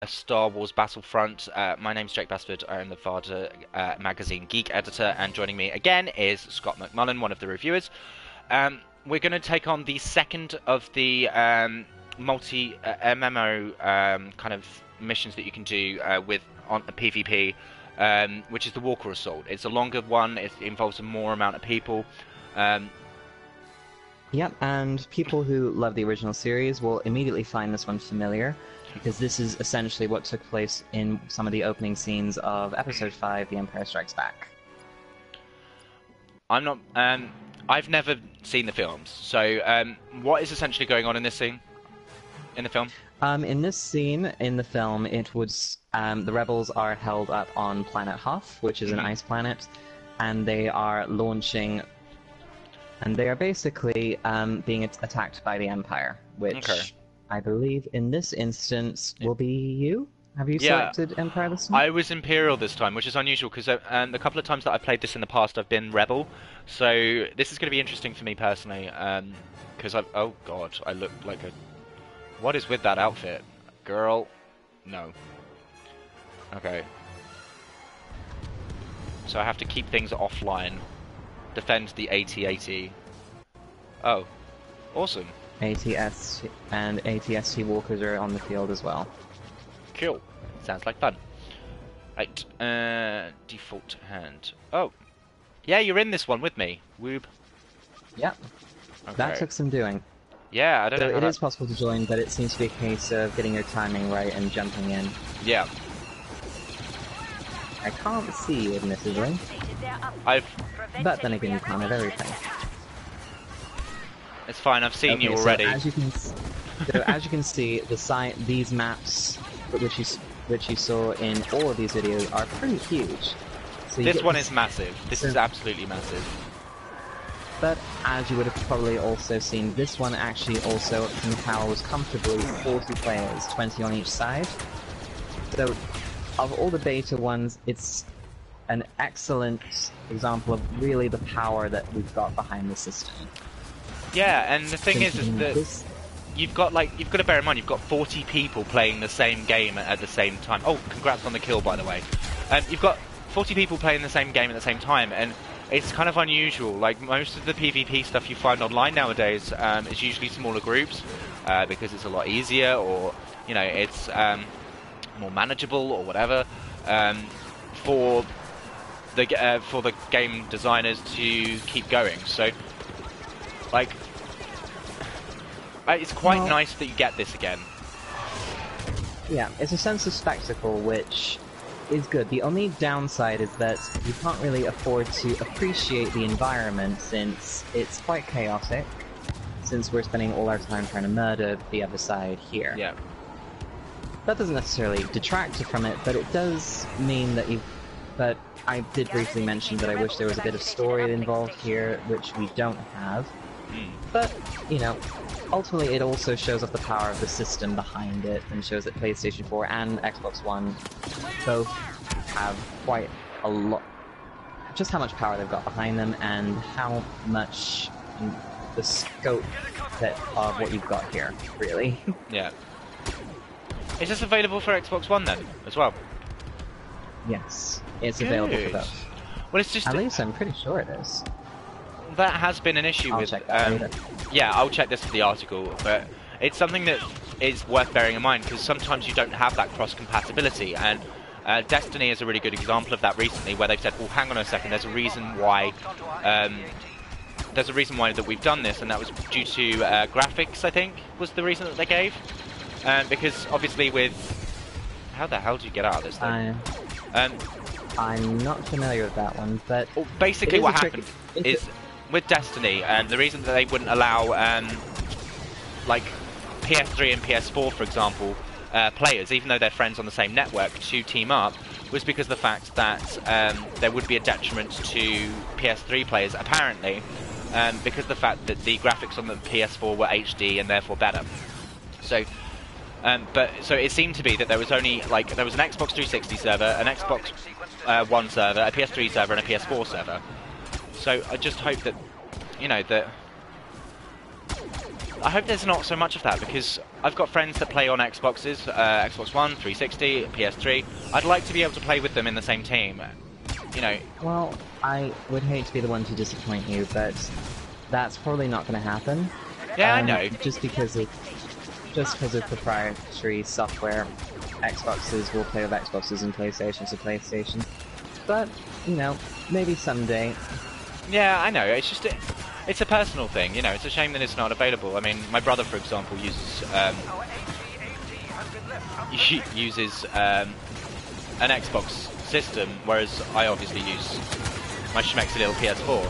a Star Wars Battlefront. My name's Jake Basford. I am the Varda magazine geek editor, and joining me again is Scott McMullen, one of the reviewers. We're going to take on the second of the multi MMO kind of missions that you can do with on a PvP, which is the Walker Assault. It's a longer one. It involves a more amount of people. Yep, and people who love the original series will immediately find this one familiar, because this is essentially what took place in some of the opening scenes of Episode 5, The Empire Strikes Back. I'm not... I've never seen the films, so what is essentially going on in this scene? In the film? In this scene, in the film, it was... the rebels are held up on Planet Huff, which is an ice planet, and they are launching... And they are basically being attacked by the Empire, which I believe in this instance will be you? Have you selected Empire this time? I was Imperial this time, which is unusual because the couple of times that I played this in the past, I've been Rebel. So this is going to be interesting for me personally, because oh god, I look like a... What is with that outfit? Girl? No. Okay. So I have to keep things offline. Defend the AT-AT. Oh, awesome. ATS and ATST walkers are on the field as well. Cool. Sounds like fun. Right, default hand. Oh, yeah, you're in this one with me. Woob. Yep. Okay. That took some doing. Yeah, I don't know. It is possible to join, but it seems to be a case of getting your timing right and jumping in. Yeah. I can't see you, admittedly. But then again, you can't have everything. It's fine. I've seen you already. So as you can see, these maps, which you saw in all of these videos, are pretty huge. So this one is massive. This is absolutely massive. But as you would have probably also seen, this one actually also can house comfortably 40 players, 20 on each side. So, of all the beta ones, it's an excellent example of really the power that we've got behind the system. Yeah, and the thing is that you've got to bear in mind you've got 40 people playing the same game at the same time. Oh, congrats on the kill, by the way. You've got 40 people playing the same game at the same time, and it's kind of unusual. Like most of the PvP stuff you find online nowadays is usually smaller groups because it's a lot easier, or you know, it's more manageable or whatever for the game designers to keep going. So, like, it's quite nice that you get this again. Yeah, it's a sense of spectacle, which is good. The only downside is that you can't really afford to appreciate the environment since it's quite chaotic, since we're spending all our time trying to murder the other side here. Yeah. That doesn't necessarily detract from it, but it does mean that But I did briefly mention that I wish there was a bit of story involved here, which we don't have. But, you know, ultimately it also shows off the power of the system behind it, and shows that PlayStation 4 and Xbox One both have quite a lot... just how much power they've got behind them, and how much the scope of what you've got here, really. Yeah. Is this available for Xbox One then, as well? Yes, it's available for both. Well, it's just... At least I'm pretty sure it is. That has been an issue with... check that later. Yeah, I'll check this for the article, but it's something that is worth bearing in mind, because sometimes you don't have that cross-compatibility, and Destiny is a really good example of that recently, where they've said, well, hang on a second, there's a reason why... that we've done this, and that was due to graphics, I think, was the reason that they gave. Because, obviously, with... How the hell do you get out of this thing? I'm not familiar with that one, but... Well, basically what happened is, with Destiny, the reason that they wouldn't allow, like, PS3 and PS4, for example, players, even though they're friends on the same network, to team up, was because of the fact that there would be a detriment to PS3 players, apparently, because of the fact that the graphics on the PS4 were HD and therefore better. So... so it seemed to be that there was only, like, there was an Xbox 360 server, an Xbox One server, a PS3 server, and a PS4 server. So I just hope that, you know, that I hope there's not so much of that, because I've got friends that play on Xboxes, Xbox One, 360, PS3. I'd like to be able to play with them in the same team, you know. Well, I would hate to be the one to disappoint you, but that's probably not going to happen. Yeah, I know. Just because of proprietary software, Xboxes will play with Xboxes and PlayStations with PlayStation. But, you know, maybe someday. Yeah, I know. It's just it's a personal thing, you know. It's a shame that it's not available. I mean, my brother, for example, uses an Xbox system, whereas I obviously use my schmexy little PS4.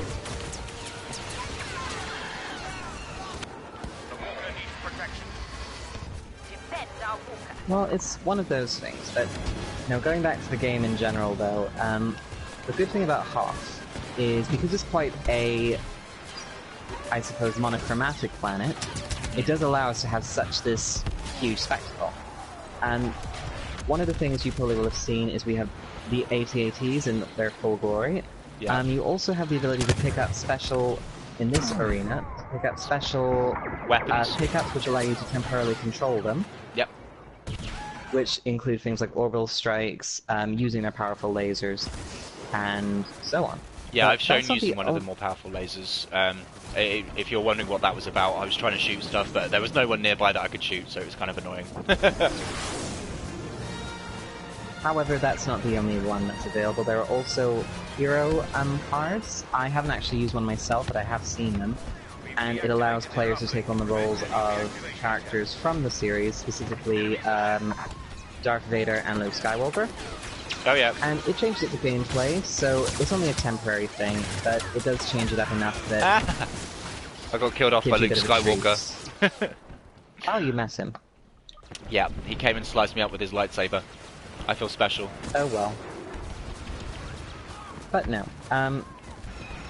Well, it's one of those things, but, you know, going back to the game in general, though, the good thing about Hoth is, because it's quite a, I suppose, monochromatic planet, it does allow us to have this huge spectacle. And one of the things you probably will have seen is we have the AT-ATs in their full glory. Yeah. You also have the ability to pick up special, in this arena, pick up special weapons pickups which allow you to temporarily control them. Yep. Which include things like orbital strikes, using their powerful lasers, and so on. Yeah, but I've shown using one of the more powerful lasers. If you're wondering what that was about, I was trying to shoot stuff, but there was no one nearby that I could shoot, so it was kind of annoying. However, that's not the only one that's available. There are also hero cards. I haven't actually used one myself, but I have seen them. And it allows players to take on the roles of characters from the series, specifically Darth Vader and Luke Skywalker. Oh yeah. And it changes it to gameplay, so it's only a temporary thing, but it does change it up enough that... I got killed off by Luke Skywalker. Oh, you met him. Yeah, he came and sliced me up with his lightsaber. I feel special. Oh well. But no,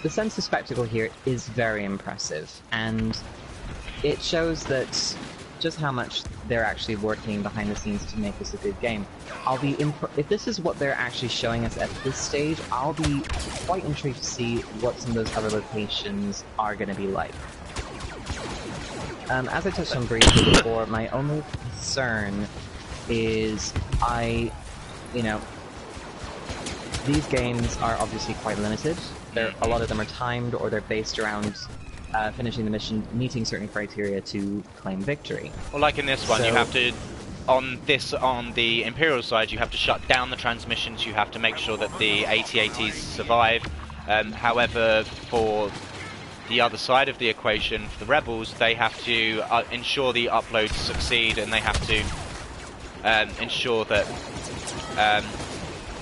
the sense of spectacle here is very impressive, and it shows that just how much they're actually working behind the scenes to make this a good game. If this is what they're actually showing us at this stage, I'll be quite intrigued to see what some of those other locations are going to be like. As I touched on briefly before, my only concern is these games are obviously quite limited. A lot of them are timed, or they're based around finishing the mission, meeting certain criteria to claim victory. Well, like in this one, you have to, on the Imperial side, you have to shut down the transmissions, you have to make sure that the AT-ATs survive. However, for the other side of the equation, for the Rebels, they have to ensure the uploads succeed, and they have to ensure that,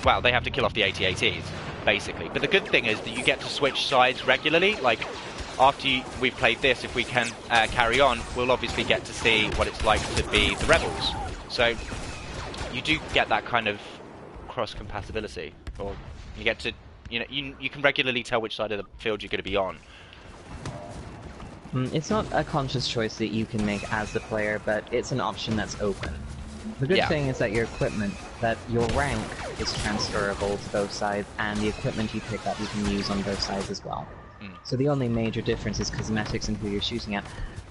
well, they have to kill off the AT-ATs, basically. But the good thing is that you get to switch sides regularly. Like, after we've played this, if we can carry on, we'll obviously get to see what it's like to be the Rebels. So you do get that kind of cross-compatibility, or you get to, you can regularly tell which side of the field you're going to be on. It's not a conscious choice that you can make as the player, but it's an option that's open. The good thing is that your equipment, that your rank is transferable to both sides, and the equipment you pick up you can use on both sides as well. So the only major difference is cosmetics and who you're shooting at.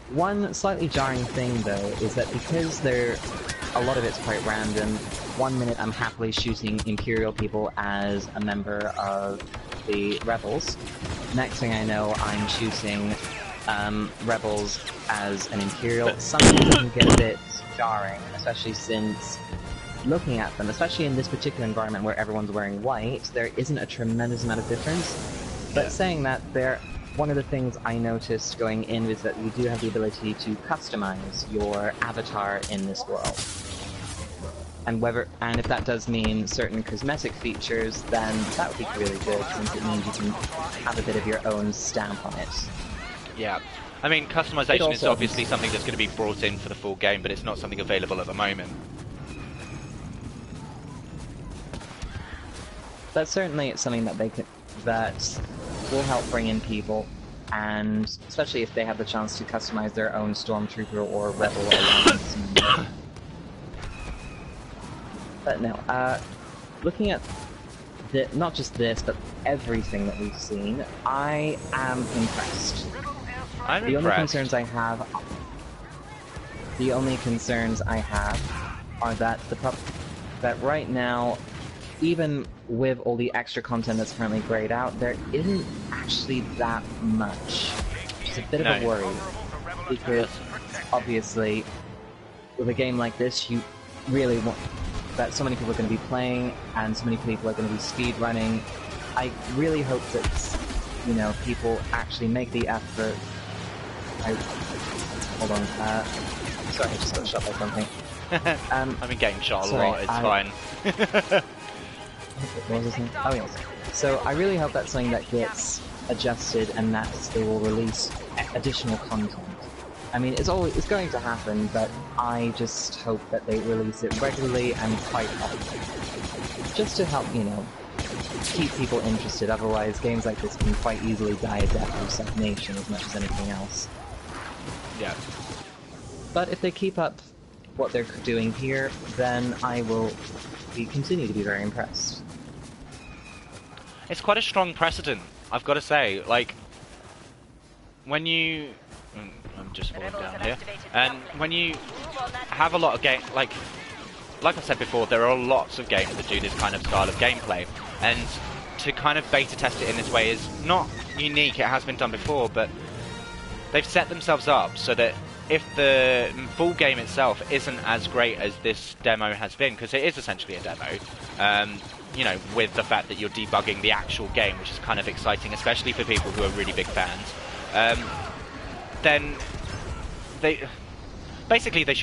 One slightly jarring thing, though, is that because a lot of it's quite random, 1 minute I'm happily shooting Imperial people as a member of the Rebels. Next thing I know, I'm shooting Rebels as an Imperial. Something can get a bit jarring, especially since looking at them, especially in this particular environment where everyone's wearing white, there isn't a tremendous amount of difference. But saying that, one of the things I noticed going in is that you do have the ability to customize your avatar in this world. And if that does mean certain cosmetic features, then that would be really good, since it means you can have a bit of your own stamp on it. Yeah. I mean, customization is obviously something that's going to be brought in for the full game, but it's not something available at the moment. But certainly it's something that will help bring in people, and especially if they have the chance to customize their own Stormtrooper or Rebel Alliance. But no, looking at not just this, but everything that we've seen, I am impressed. I'm the impressed. only concerns I have The only concerns I have are that that right now, even with all the extra content that's currently grayed out, there isn't actually that much. It's a bit of a worry, because obviously, with a game like this, you really want that so many people are going to be playing, and so many people are going to be speedrunning. I really hope that, you know, people actually make the effort. Hold on. Sorry, I just got shot by something. I've been getting shot a lot, it's fine. What was his name? Oh yes. So I really hope that's something that gets adjusted and that they will release additional content. I mean, it's going to happen, but I just hope that they release it regularly and quite often. Just to help, you know, keep people interested, otherwise games like this can quite easily die a death of stagnation as much as anything else. Yeah. But if they keep up what they're doing here, then I will continue to be very impressed. It's quite a strong precedent, I've got to say. Like, when you... I'm just falling down here. And when you have a lot of game... Like I said before, there are lots of games that do this kind of style of gameplay. And to kind of beta test it in this way is not unique, it has been done before, but they've set themselves up so that if the full game itself isn't as great as this demo has been, because it is essentially a demo, you know, with the fact that you're debugging the actual game, which is kind of exciting, especially for people who are really big fans, then they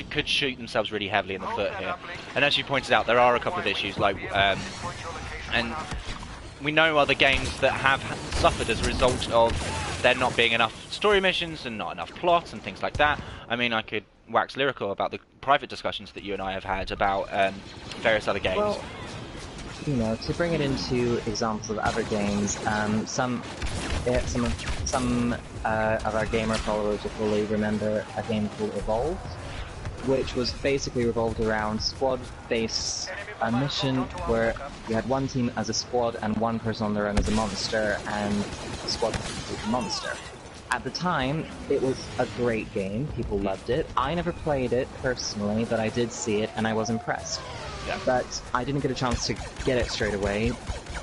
could shoot themselves really heavily in the foot here. And as you pointed out, there are a couple of issues, like, and we know other games that have suffered as a result of there not being enough story missions and not enough plot and things like that. I mean, I could wax lyrical about the private discussions that you and I have had about various other games. Well, you know, to bring it into examples of other games, some of our gamer followers will probably remember a game called Evolved, which was basically revolved around squad-based mission where you had one team as a squad and one person on their own as a monster, and the squad was a monster. At the time, it was a great game. People loved it. I never played it personally, but I did see it and I was impressed. Yeah. But I didn't get a chance to get it straight away,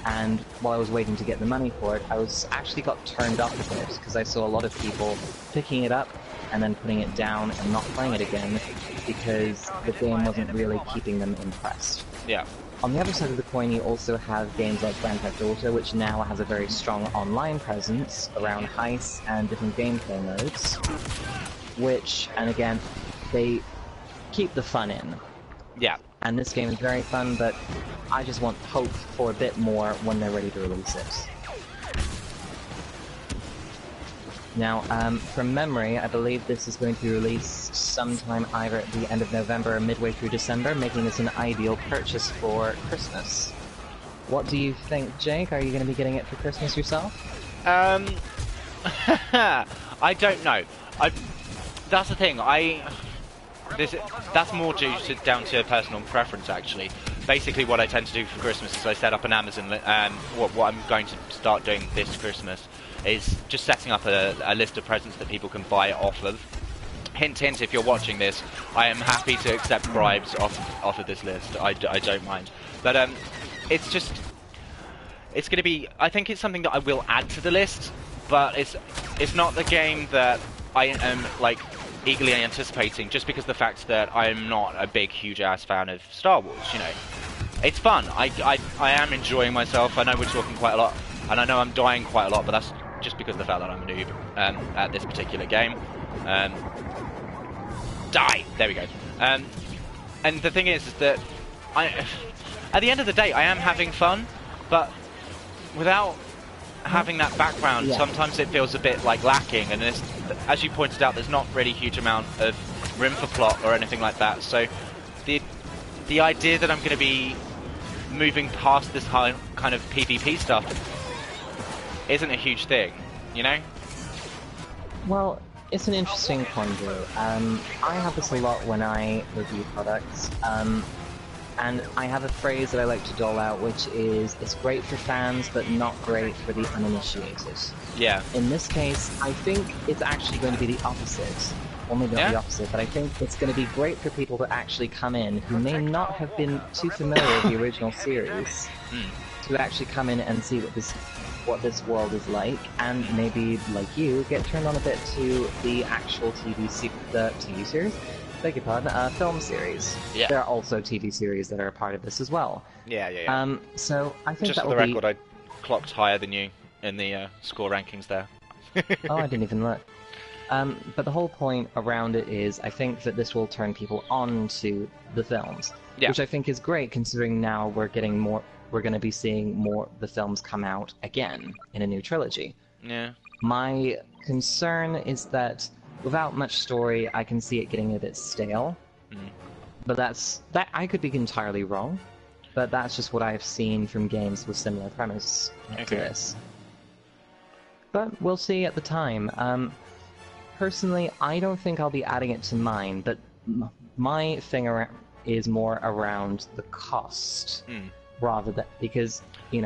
and while I was waiting to get the money for it, I was actually got turned up a bit because I saw a lot of people picking it up and then putting it down and not playing it again because the game wasn't really keeping them impressed. Yeah. On the other side of the coin, you also have games like Grand Theft Auto, which now has a very strong online presence around heists and different gameplay modes, which, and again, they keep the fun in. Yeah. And this game is very fun, but I just want hope for a bit more when they're ready to release it. Now, from memory, I believe this is going to be released sometime either at the end of November or midway through December, making this an ideal purchase for Christmas. What do you think, Jake? Are you going to be getting it for Christmas yourself? I don't know. That's the thing. That's more down to personal preference, actually. Basically, what I tend to do for Christmas is I set up an Amazon. What I'm going to start doing this Christmas is just setting up a list of presents that people can buy off of. Hint, hint, if you're watching this, I am happy to accept bribes off of this list. I don't mind. But it's going to be... I think it's something that I will add to the list, but it's not the game that I am, like, eagerly anticipating, just because of the fact that I'm not a big, huge-ass fan of Star Wars, you know. It's fun. I am enjoying myself. I know we're talking quite a lot, and I know I'm dying quite a lot, but that's just because of the fact that I'm a noob at this particular game. Die! There we go. And the thing is that at the end of the day, I am having fun, but without having that background, sometimes it feels a bit like lacking, and as you pointed out, there's not really a huge amount of room for plot or anything like that, so the idea that I'm going to be moving past this kind of PvP stuff isn't a huge thing, you know? Well, it's an interesting point of view. I have this a lot when I review products, and I have a phrase that I like to dole out, which is, it's great for fans, but not great for the uninitiated. Yeah. In this case, I think it's actually going to be the opposite. or maybe not Yeah? the opposite, but I think it's going to be great for people to actually come in who may not have been too familiar with the original series, to actually come in and see what this world is like, and maybe, like you, get turned on a bit to the actual TV series? Beg your pardon, film series. Yeah. There are also TV series that are a part of this as well. Yeah. So I think Just that for will the be... record, I clocked higher than you in the score rankings there. Oh, I didn't even look. But the whole point around it is, I think that this will turn people on to the films, which I think is great, considering now we're going to be seeing more the films come out again in a new trilogy. Yeah. My concern is that without much story, I can see it getting a bit stale. But that I could be entirely wrong, but that's just what I've seen from games with similar premise to this. But we'll see at the time. Personally, I don't think I'll be adding it to mine, but my thing is more around the cost, rather than, because,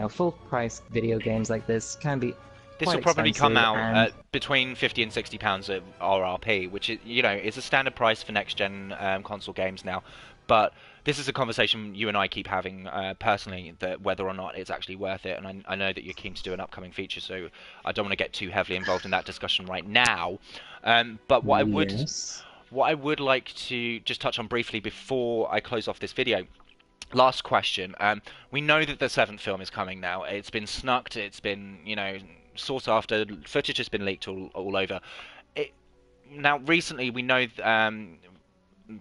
full price video games like this can be This will probably come out at between £50 and £60 of RRP, which is, is a standard price for next-gen console games now. But this is a conversation you and I keep having personally, that whether or not it's actually worth it. And I know that you're keen to do an upcoming feature, so I don't want to get too heavily involved in that discussion right now. But what I would like to just touch on briefly before I close off this video. Last question. We know that the 7th film is coming now. It's been snucked. It's been, sought after. Footage has been leaked all over. Now, recently, we know...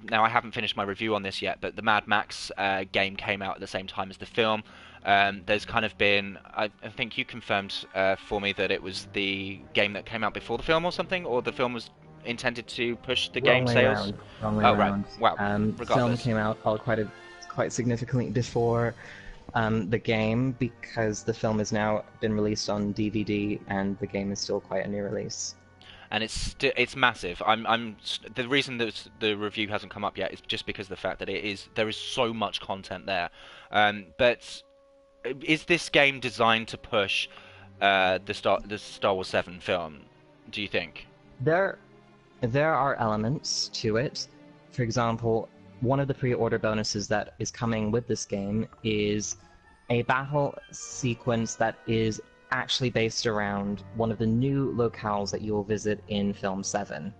now, I haven't finished my review on this yet, but the Mad Max game came out at the same time as the film. There's kind of been... I think you confirmed for me that it was the game that came out before the film or something, or the film was intended to push the game sales? Wrong way around. Right. Wow. The film came out quite significantly before the game, because the film has now been released on DVD, and the game is still quite a new release. And it's massive. The reason that the review hasn't come up yet is just because of the fact that there is so much content there. But is this game designed to push the Star Wars 7 film? Do you think? There are elements to it. For example, one of the pre-order bonuses that is coming with this game is a battle sequence that is actually based around one of the new locales that you will visit in Film 7.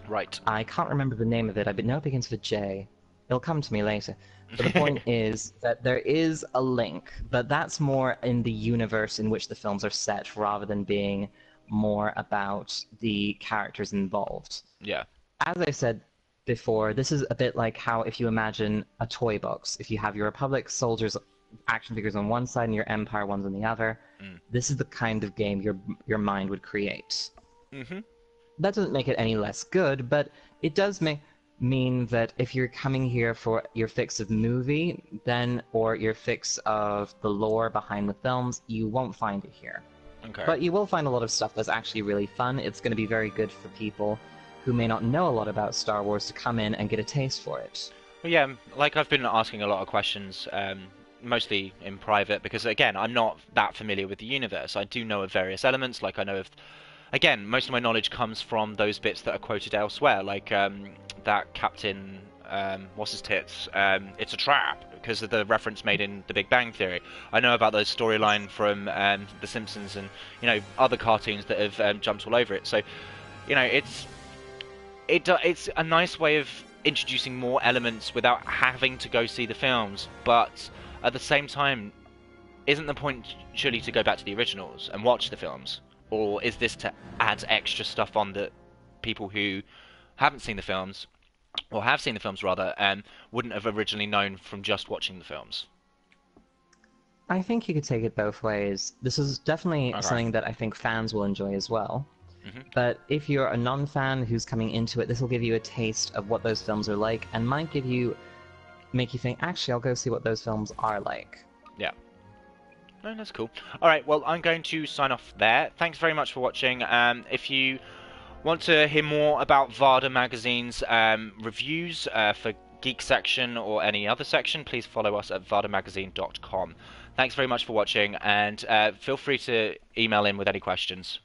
Right. I can't remember the name of it. I know it begins with J. It'll come to me later. But the point is that there is a link, but that's more in the universe in which the films are set, rather than being more about the characters involved. Yeah. As I said before, this is a bit like how, if you imagine a toy box, if you have your Republic soldiers action figures on one side and your Empire ones on the other, this is the kind of game your mind would create. That doesn't make it any less good, but it does mean that if you're coming here for your fix of movie, or your fix of the lore behind the films, you won't find it here. Okay. But you will find a lot of stuff that's actually really fun. It's going to be very good for people who may not know a lot about Star Wars to come in and get a taste for it. Well, yeah, like I've been asking a lot of questions, mostly in private, because again, I'm not that familiar with the universe. I do know of various elements, like I know of... Again, most of my knowledge comes from those bits that are quoted elsewhere, like that Captain... what's his tits? It's a trap, because of the reference made in The Big Bang Theory. I know about the storyline from The Simpsons and, other cartoons that have jumped all over it. So, it's a nice way of introducing more elements without having to go see the films, but at the same time, isn't the point surely to go back to the originals and watch the films? Or is this to add extra stuff on that people who haven't seen the films, or have seen the films rather, wouldn't have originally known from just watching the films? I think you could take it both ways. This is definitely something that I think fans will enjoy as well. But if you're a non-fan who's coming into it, this will give you a taste of what those films are like, and might make you think, actually, I'll go see what those films are like. Yeah. No, that's cool. Alright, well, I'm going to sign off there. Thanks very much for watching. If you want to hear more about Varda Magazine's reviews for Geek Section or any other section, please follow us at vardamagazine.com. Thanks very much for watching, and feel free to email in with any questions.